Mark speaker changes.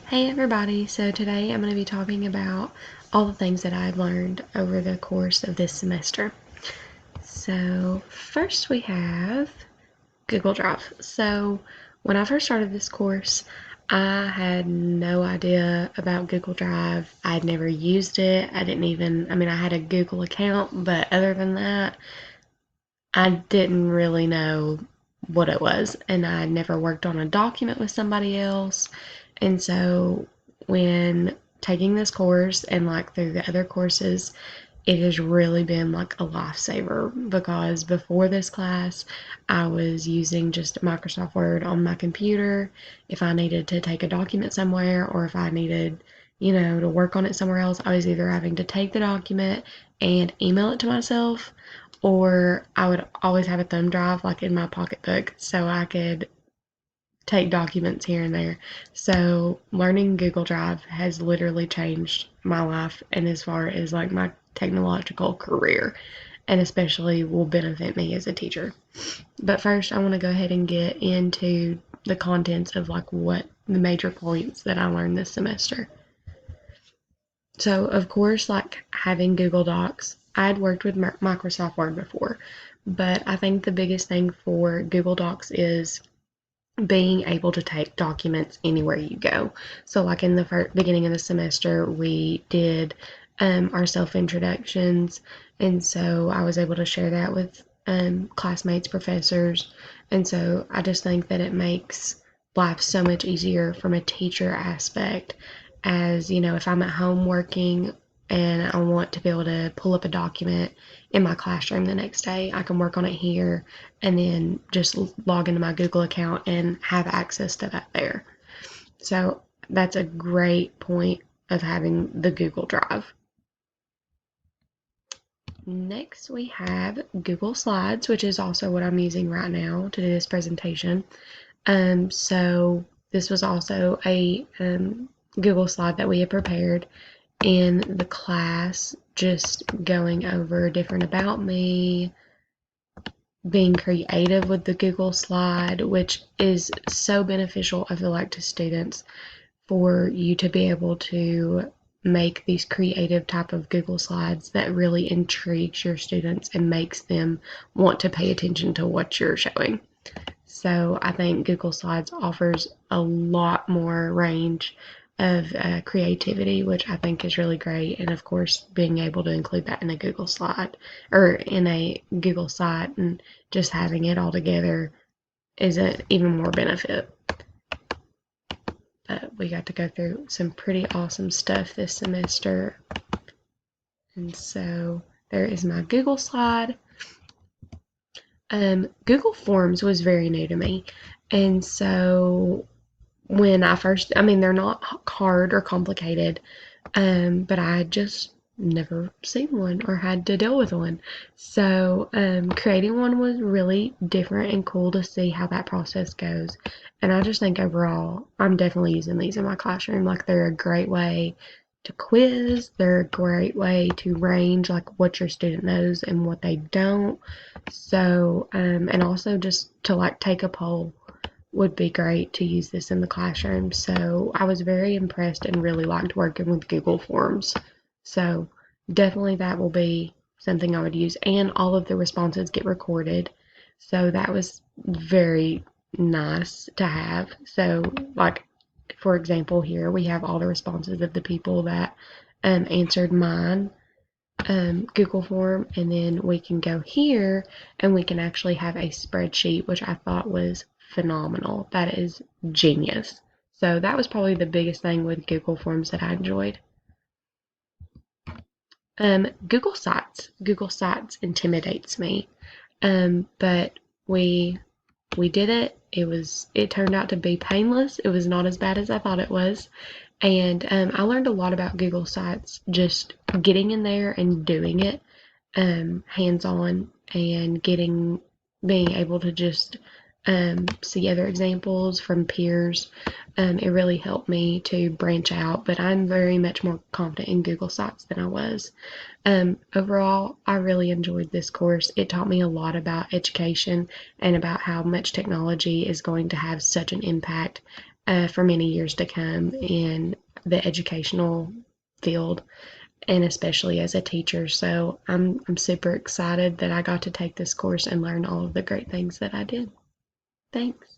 Speaker 1: Hey everybody, so today I'm going to be talking about all the things that I've learned over the course of this semester. So first we have Google Drive. So when I first started this course, I had no idea about Google Drive. I'd never used it. I had a Google account, but other than that, I didn't really know what it was. And I never worked on a document with somebody else. And so when taking this course and like through the other courses, it has really been like a lifesaver because before this class, I was using just Microsoft Word on my computer. If I needed to take a document somewhere or if I needed, to work on it somewhere else, I was either having to take the document and email it to myself, or I would always have a thumb drive like in my pocketbook so I could take documents here and there. So learning Google Drive has literally changed my life and as far as like my technological career, and especially will benefit me as a teacher. But first, I want to go ahead and get into the contents of like what the major points that I learned this semester. So, of course, like having Google Docs, I'd worked with Microsoft Word before, but I think the biggest thing for Google Docs is being able to take documents anywhere you go. So, like in the beginning of the semester, we did our self introductions, and so I was able to share that with classmates, professors, and so I just think that it makes life so much easier from a teacher aspect. As you know, if I'm at home working and I want to be able to pull up a document in my classroom the next day, I can work on it here and then just log into my Google account and have access to that there. So that's a great point of having the Google Drive. Next, we have Google Slides, which is also what I'm using right now to do this presentation. So this was also a Google slide that we had prepared in the class, just going over different about me, being creative with the Google slide, which is so beneficial, I feel like, to students for you to be able to make these creative type of Google slides that really intrigues your students and makes them want to pay attention to what you're showing. So I think Google Slides offers a lot more range of creativity, which I think is really great. And of course, being able to include that in a Google slide or in a Google site and just having it all together is an even more benefit. But we got to go through some pretty awesome stuff this semester. And so there is my Google slide. Google Forms was very new to me. And so when I first, they're not hard or complicated, but I had just never seen one or had to deal with one. So creating one was really different and cool to see how that process goes. And I just think overall, I'm definitely using these in my classroom. Like they're a great way to quiz. They're a great way to range like what your student knows and what they don't. So, and also just to like take a poll would be great to use this in the classroom. So I was very impressed and really liked working with Google Forms. So definitely that will be something I would use. And all of the responses get recorded. So that was very nice to have. So like for example here we have all the responses of the people that answered mine Google form, and then we can go here and we can actually have a spreadsheet, which I thought was phenomenal. That is genius. So that was probably the biggest thing with Google Forms that I enjoyed. Google Sites. Google Sites intimidates me, but we did it. It turned out to be painless. It was not as bad as I thought it was. And I learned a lot about Google Sites just getting in there and doing it hands on and being able to just see other examples from peers. It really helped me to branch out, but I'm very much more confident in Google Sites than I was. Overall, I really enjoyed this course. It taught me a lot about education and about how much technology is going to have such an impact for many years to come in the educational field, and especially as a teacher. So I'm super excited that I got to take this course and learn all of the great things that I did. Thanks.